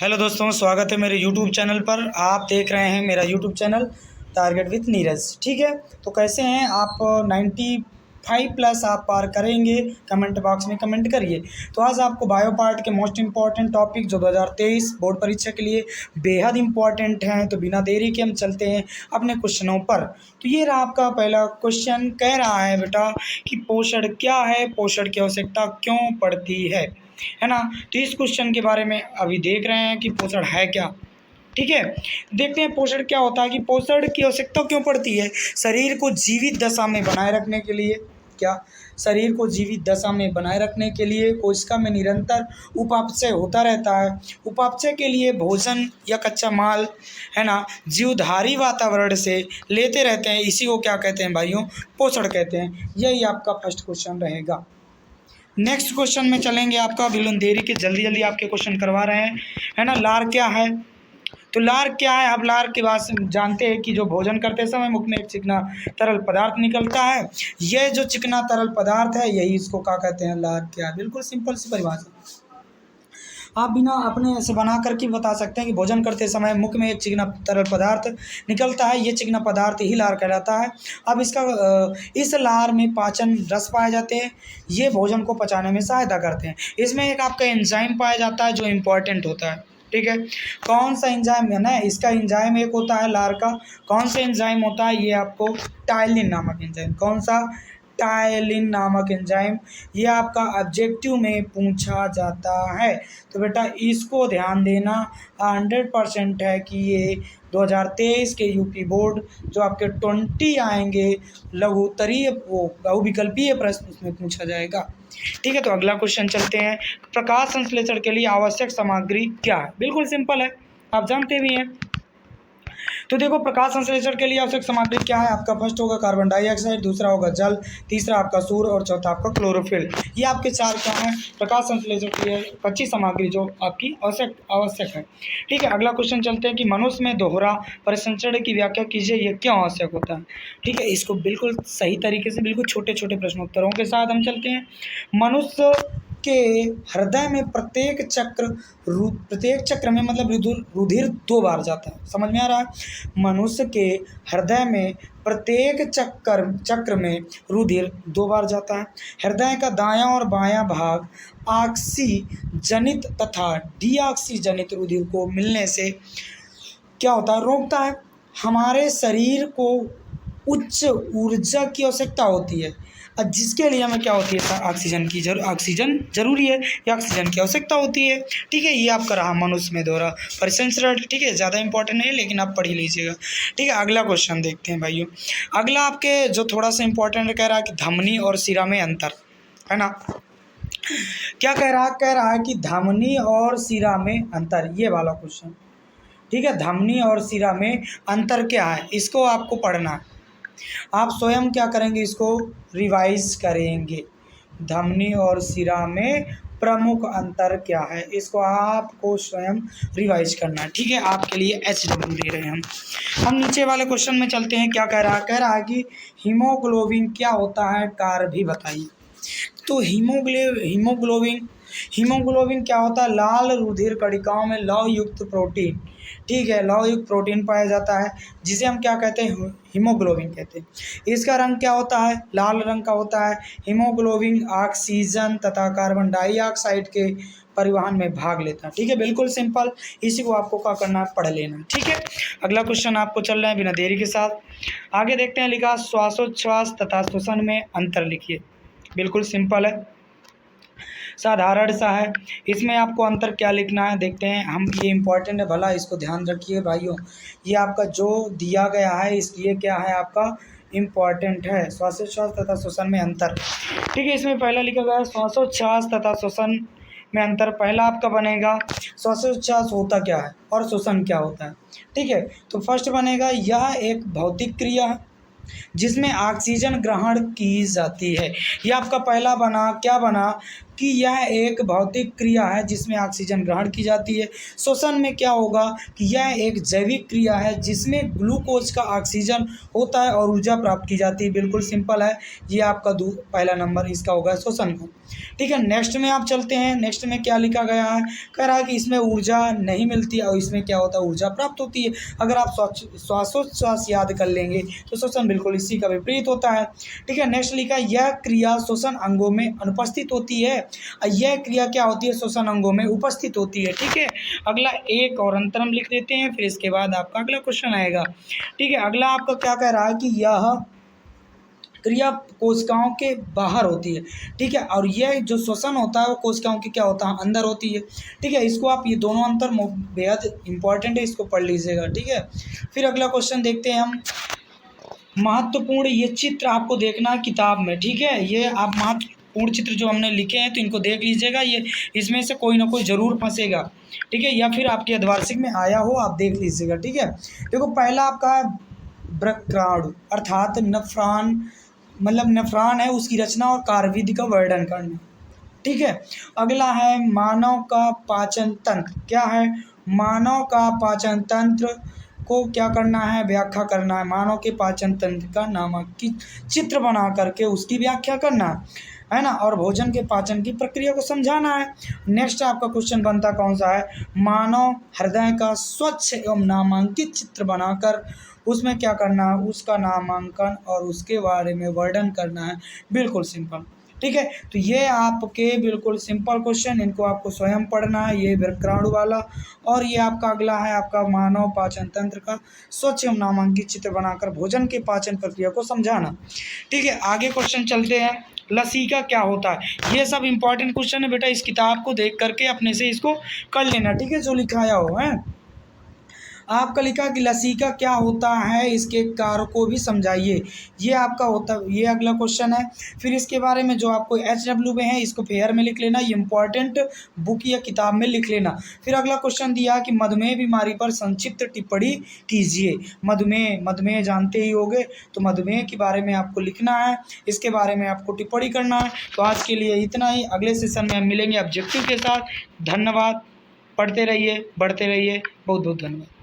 Hello दोस्तों, स्वागत है मेरे यूट्यूब चैनल पर। आप देख रहे हैं मेरा YouTube channel target with Neeraj. ठीक है, तो कैसे हैं आप? 95 प्लस आप पार करेंगे, कमेंट बॉक्स में कमेंट करिए। तो आज आपको बायो पार्ट के मोस्ट इंपॉर्टेंट टॉपिक जो 2023 बोर्ड परीक्षा के लिए बेहद इंपॉर्टेंट हैं, तो बिना देरी के हम चलते हैं अपने क्वेश्चनों पर। तो ये रहा आपका पहला क्वेश्चन। कह रहा है बेटा कि पोषण क्या है, पोषण की आवश्यकता क्यों पड़ती है ना। तो इस क्वेश्चन के बारे में अभी देख रहे हैं कि पोषण है क्या। ठीक है, देखते हैं पोषण क्या होता है, कि पोषण की आवश्यकता क्यों पड़ती है। शरीर को जीवित दशा में बनाए रखने के लिए, क्या शरीर को जीवित दशा में बनाए रखने के लिए कोशिका में निरंतर उपापचय होता रहता है। उपापचय के लिए भोजन या कच्चा माल, है ना, जीवधारी वातावरण से लेते रहते हैं। इसी को क्या कहते हैं भाइयों? पोषण कहते हैं। यही आपका फर्स्ट क्वेश्चन रहेगा। नेक्स्ट क्वेश्चन में चलेंगे। आपका बिल्कुल देरी के जल्दी जल्दी आपके क्वेश्चन करवा रहे हैं, है ना। लार क्या है? तो लार क्या है? अब लार के बाद जानते हैं कि जो भोजन करते समय मुख में एक चिकना तरल पदार्थ निकलता है। यह जो चिकना तरल पदार्थ है, यही इसको क्या कहते हैं? लार क्या है? बिल्कुल सिंपल सी परिभाषा। आप बिना अपने से बना करके बता सकते हैं कि भोजन करते समय मुख में एक चिकना तरल पदार्थ निकलता है, ये चिकना पदार्थ ही लार कहलाता है। अब इस लार में पाचन रस पाए जाते हैं, ये भोजन को पचाने में सहायता करते हैं। इसमें एक आपका एंजाइम पाया जाता है जो इम्पोर्टेंट होता है। ठीक है, कौन सा एंजाइम है ना? इसका एंजाइम एक होता है लार का। कौन सा एंजाइम होता है? ये आपको टाइलिन नामक एंजाइम। कौन सा? टायलिन नामक एंजाइम। ये आपका ऑब्जेक्टिव में पूछा जाता है। तो बेटा इसको ध्यान देना 100% है कि ये 2023 के यूपी बोर्ड जो आपके 20 आएंगे लघुत्तरीय वो बहुविकल्पीय प्रश्न, उसमें पूछा जाएगा। ठीक है, तो अगला क्वेश्चन चलते हैं। प्रकाश संश्लेषण के लिए आवश्यक सामग्री क्या है? बिल्कुल सिंपल है, आप जानते भी हैं। तो देखो, प्रकाश संश्लेषण के लिए आवश्यक सामग्री क्या है? आपका फर्स्ट होगा कार्बन डाइऑक्साइड, दूसरा होगा जल, तीसरा आपका सूर्य और चौथा आपका क्लोरोफिल। ये आपके चार क्या हैं? प्रकाश संश्लेषण के लिए कच्ची सामग्री जो आपकी आवश्यक है। ठीक है, अगला क्वेश्चन चलते हैं कि मनुष्य में दोहरा परिसंचरण की व्याख्या कीजिए, ये क्यों आवश्यक होता है। ठीक है, इसको बिल्कुल सही तरीके से बिल्कुल छोटे छोटे प्रश्नोत्तरों के साथ हम चलते हैं। मनुष्य के हृदय में प्रत्येक चक्र में मतलब रुधिर 2 बार जाता है। समझ में आ रहा है? मनुष्य के हृदय में प्रत्येक चक्र में रुधिर 2 बार जाता है। हृदय का दायां और बायां भाग ऑक्सीजनित तथा डीऑक्सीजनित रुधिर को मिलने से क्या होता है? रोकता है। हमारे शरीर को उच्च ऊर्जा की आवश्यकता होती है, और जिसके लिए हमें क्या होती है? ऑक्सीजन जरूरी है, या ऑक्सीजन की आवश्यकता होती है। ठीक है, ये आपका रहा मनुष्य में दोहरा परिसंचरण। ठीक है, ज़्यादा इंपॉर्टेंट नहीं है, लेकिन आप पढ़ ही लीजिएगा। ठीक है, अगला क्वेश्चन देखते हैं भाइयों। अगला आपके जो थोड़ा सा इंपॉर्टेंट कह रहा है कि धमनी और शिरा में अंतर, है ना। क्या कह रहा है? कह रहा है कि धमनी और शिरा में अंतर, ये वाला क्वेश्चन। ठीक है, धमनी और शिरा में अंतर क्या है, इसको आपको पढ़ना है। आप स्वयं क्या करेंगे? इसको रिवाइज करेंगे। धमनी और शिरा में प्रमुख अंतर क्या है, इसको आपको स्वयं रिवाइज करना है। ठीक है, आपके लिए HW दे रहे हैं हम नीचे वाले क्वेश्चन में चलते हैं। क्या कह रहा है? कह रहा है कि हीमोग्लोबिन क्या होता है, कार्य भी बताइए। तो हीमोग्लोबिन क्या होता है? लाल रुधिर कणिकाओं में लौह युक्त प्रोटीन, ठीक है, लौह युक्त प्रोटीन पाया जाता है, जिसे हम क्या कहते हैं? हीमोग्लोबिन कहते हैं। इसका रंग क्या होता है? लाल रंग का होता है। हीमोग्लोबिन ऑक्सीजन तथा कार्बन डाइऑक्साइड के परिवहन में भाग लेता है। ठीक है, बिल्कुल सिंपल। इसी को आपको क्या करना है? पढ़ लेना। ठीक है, अगला क्वेश्चन आपको चल रहा है बिना देरी के साथ आगे देखते हैं। लिखा श्वासोच्छ्वास तथा श्वसन में अंतर लिखिए। बिल्कुल सिंपल है, साधारण सा है। इसमें आपको अंतर क्या लिखना है देखते हैं हम। ये इंपॉर्टेंट है, भला इसको ध्यान रखिए भाइयों। ये आपका जो दिया गया है, इसलिए क्या है? आपका इम्पॉर्टेंट है। श्वासोच्छ्वास तथा श्वसन में अंतर। ठीक है, इसमें पहला लिखा गया है श्वासोच्छ्वास तथा श्वसन में अंतर। पहला आपका बनेगा श्वासोच्छ्वास होता क्या है और श्वसन क्या होता है। ठीक है, तो फर्स्ट बनेगा यह एक भौतिक क्रिया है जिसमें ऑक्सीजन ग्रहण की जाती है। ये आपका पहला बना, क्या बना? कि यह एक भौतिक क्रिया है जिसमें ऑक्सीजन ग्रहण की जाती है। श्वसन में क्या होगा कि यह एक जैविक क्रिया है जिसमें ग्लूकोज का ऑक्सीजन होता है और ऊर्जा प्राप्त की जाती है। बिल्कुल सिंपल है, ये आपका पहला नंबर इसका होगा श्वसन का। ठीक है, नेक्स्ट में आप चलते हैं। नेक्स्ट में क्या लिखा गया है, कह रहा है कि इसमें ऊर्जा नहीं मिलती है और इसमें क्या होता है, ऊर्जा प्राप्त होती है। अगर आप श्वासोच्छ्वास याद कर लेंगे तो श्वसन बिल्कुल इसी का विपरीत होता है। ठीक है, नेक्स्ट लिखा है यह क्रिया श्वसन अंगों में अनुपस्थित होती है। यह क्रिया क्या होती है, श्वसन अंगों में उपस्थित होती है। ठीक है, अगला एक और अंतरम लिख देते हैं, फिर इसके बाद आपका अगला क्वेश्चन आएगा। ठीक है, अगला आपका क्या कह रहा है कि यह क्रिया कोशिकाओं के बाहर होती है। ठीक है, और यह जो श्वसन होता है वो कोशिकाओं के क्या होता है, अंदर होती है। ठीक है, इसको आप ये दोनों अंतर बेहद इंपॉर्टेंट है, इसको पढ़ लीजिएगा। ठीक है, फिर अगला क्वेश्चन देखते हैं हम। महत्वपूर्ण ये चित्र आपको देखना है किताब में। ठीक है, ये आप महत्वपूर्ण चित्र जो हमने लिखे हैं तो इनको देख लीजिएगा, ये इसमें से कोई ना कोई ज़रूर फंसेगा। ठीक है, या फिर आपके अर्धवार्षिक में आया हो, आप देख लीजिएगा। ठीक है, देखो पहला आपका वृक्काणु अर्थात नफ्रान, मतलब नफ्रान है, उसकी रचना और कार्यविधि का वर्णन करना। ठीक है, अगला है मानव का पाचन तंत्र। क्या है, मानव का पाचन तंत्र को क्या करना है, व्याख्या करना है। मानव के पाचन तंत्र का नामांकित चित्र बना करके उसकी व्याख्या करना है ना, और भोजन के पाचन की प्रक्रिया को समझाना है। नेक्स्ट आपका क्वेश्चन बनता कौन सा है, मानव हृदय का स्वच्छ एवं नामांकित चित्र बनाकर उसमें क्या करना है, उसका नामांकन और उसके बारे में वर्णन करना है। बिल्कुल सिंपल। ठीक है, तो ये आपके बिल्कुल सिंपल क्वेश्चन, इनको आपको स्वयं पढ़ना है। ये वृक्काणु वाला, और ये आपका अगला है आपका मानव पाचन तंत्र का स्वच्छ एवं नामांकित चित्र बनाकर भोजन के पाचन प्रक्रिया को समझाना। ठीक है, आगे क्वेश्चन चलते हैं। लसीका क्या होता है, ये सब इंपॉर्टेंट क्वेश्चन है बेटा, इस किताब को देख करके अपने से इसको कर लेना। ठीक है, जो लिखाया हो है आपका लिखा कि लसीका क्या होता है, इसके कार्य को भी समझाइए। ये आपका होता, ये अगला क्वेश्चन है। फिर इसके बारे में जो आपको HW में है इसको फेयर में लिख लेना, ये इंपॉर्टेंट बुक या किताब में लिख लेना। फिर अगला क्वेश्चन दिया कि मधुमेह बीमारी पर संक्षिप्त टिप्पणी कीजिए। मधुमेह जानते ही होंगे, तो मधुमेह के बारे में आपको लिखना है, इसके बारे में आपको टिप्पणी करना है। तो आज के लिए इतना ही, अगले सेशन में हम मिलेंगे ऑब्जेक्टिव के साथ। धन्यवाद, पढ़ते रहिए, बढ़ते रहिए, बहुत बहुत धन्यवाद।